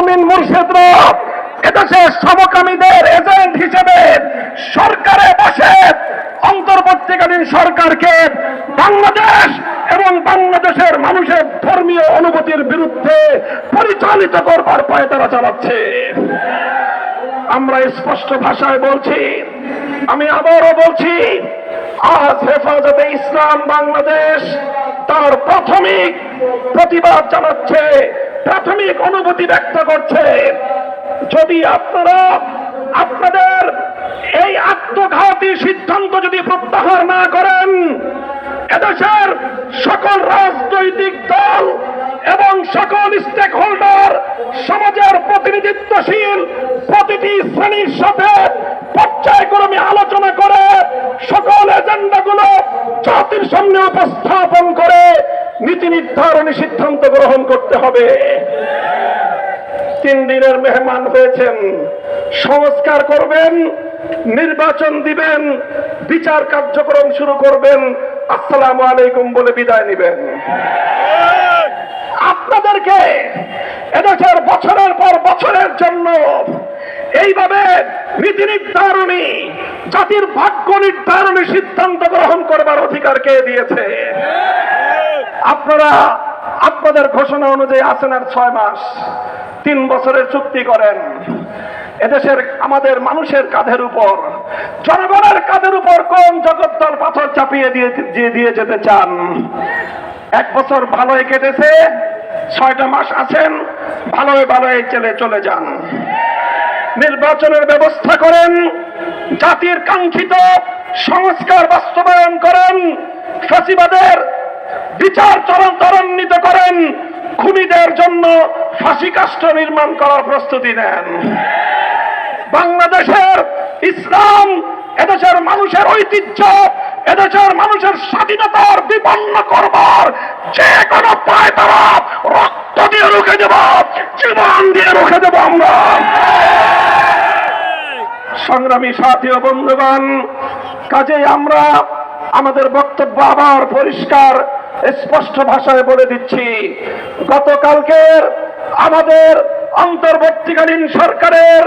মুমিন মুর্শিদরা এদেশে সমকামীদের এজেন্ট হিসেবে সরকারে বসে অন্তর্বর্তীকালীন সরকারকে বাংলাদেশ এবং বাংলাদেশের মানুষের ধর্মীয় অনুভূতির বিরুদ্ধে পরিচালিত করবার পায়তারা চালাচ্ছে। আমরা স্পষ্ট ভাষায় বলছি, আমি আবারও বলছি, আজ হেফাজতে ইসলাম বাংলাদেশ তার প্রাথমিক প্রতিবাদ জানাচ্ছে, প্রাথমিক অনুভূতি ব্যক্ত করছে। যদি আপনারা আপনাদের এই আত্মঘাতী সিদ্ধান্ত যদি প্রত্যাহার না করেন, এদেশের সকল রাজনৈতিক দল এবং সকল স্টেক হোল্ডার, সমাজের প্রতিনিধিত্বশীল প্রতিটি শ্রেণীর সাথে পর্যায়ক্রমে আলোচনা করে সকল এজেন্ডাগুলো জাতির সামনে উপস্থাপন করে নীতি নির্ধারণী সিদ্ধান্ত গ্রহণ করতে হবে। 3 দিনের মেহমান হয়েছেন, সংস্কার করবেন, নির্বাচন দিবেন, বিচার কার্যক্রম শুরু করবেন, আসসালামু আলাইকুম বলে বিদায় নেবেন। আপনাদেরকে এদেশের বছরের পর বছরের জন্য এইভাবে নীতি নির্ধারণী, জাতির ভাগ্য নির্ধারণী সিদ্ধান্ত গ্রহণ করবার অধিকার কে দিয়েছে? আপনারা আপনাদের ঘোষণা অনুযায়ী আছেন আর 6 মাস, 3 বছরের চুক্তি করেন। এদেশের আমাদের মানুষের কাঁধের উপর, জনগণের কাঁধের উপর কোন জগদ্দল পাথর চাপিয়ে দিয়ে যেতে চান? 1 বছর ভালোই কেটেছে, 6টা মাস আছেন, ভালোই চলে যান। নির্বাচনের ব্যবস্থা করেন, জাতির কাঙ্ক্ষিত সংস্কার বাস্তবায়ন করেন, ফ্যাসিবাদের বিচার ত্বরান্বিত করেন, খুনিদের জন্য ফাঁসি কাষ্ঠ নির্মাণ করার প্রস্তুতি নেন। বাংলাদেশের ইসলাম, এদেশের মানুষের ঐতিহ্য, এদেশের মানুষের স্বাধীনতার বিপন্ন করবার যে কোনো পায়তারা রক্ত দিয়ে রুখে দেব, জীবন দিয়ে রুখে দেব আমরা। সংগ্রামী সাথী ও বন্ধুগণ, কাজেই আমরা আমাদের বক্তব্য আবার পরিষ্কার স্পষ্ট ভাষায় বলে দিচ্ছি। গতকালকের আমাদের অন্তর্বর্তীকালীন সরকারের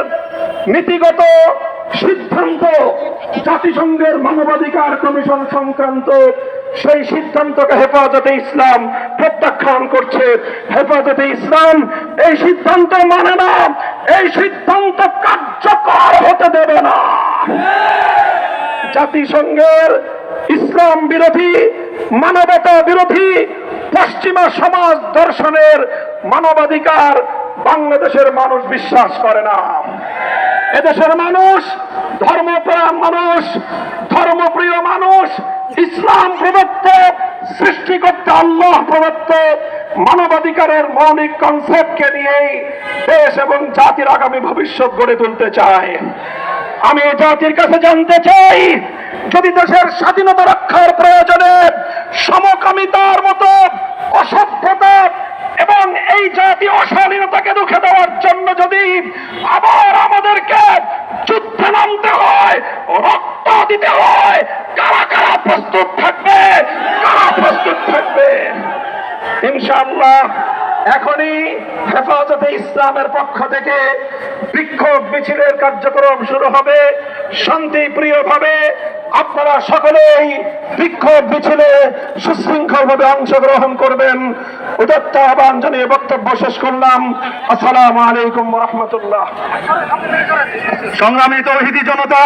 নীতিগত সিদ্ধান্ত, জাতিসংঘের মানবাধিকার কমিশন সংক্রান্ত সেই সিদ্ধান্তকে হেফাজতে ইসলাম প্রত্যাখ্যান করছে। হেফাজতে ইসলাম এই সিদ্ধান্ত মানে না, এই সিদ্ধান্ত কার্যকর হতে দেবে না। জাতিসংঘের ইসলাম বিরোধী, মানবতা বিরোধী পশ্চিমা সমাজ দর্শনের মানবাধিকার বাংলাদেশের মানুষ বিশ্বাস করে না। এদেশের মানুষ ধর্মপ্রাণ মানুষ, ধর্মপ্রিয় মানুষ, ইসলাম প্রদত্ত, সৃষ্টিকর্তা আল্লাহ প্রদত্ত মানবাধিকারের মৌলিক কনসেপ্টকে নিয়েই দেশ এবং জাতির আগামী ভবিষ্যৎ গড়ে তুলতে চায়। আমি জাতির কাছে জানতে চাই, যদি দেশের স্বাধীনতা রক্ষার প্রয়োজনে সমকামিতার মতো অসভ্যতা এবং এই জাতি অশালীনতাকে রুখে দেওয়ার জন্য যদি আবার আমাদেরকে যুদ্ধে নামতে হয়, রক্ত দিতে হয়, কারা কারা প্রস্তুত থাকবে? কারা প্রস্তুত থাকবে? ইনশাআল্লাহ এখনই হেফাজতে ইসলামের পক্ষ থেকে বিক্ষোভ মিছিলের কার্যক্রম শুরু হবে। শান্তিপ্রিয়ভাবে আপনারা সকলেই বিক্ষোভ মিছিলে সুশৃঙ্খলভাবে অংশগ্রহণ করবেন। উদাত্ত আহ্বান জানিয়ে বক্তব্য শেষ করলাম। আসসালামু আলাইকুম ওয়া রাহমাতুল্লাহ। সংগ্রামী তৌহিদি জনতা,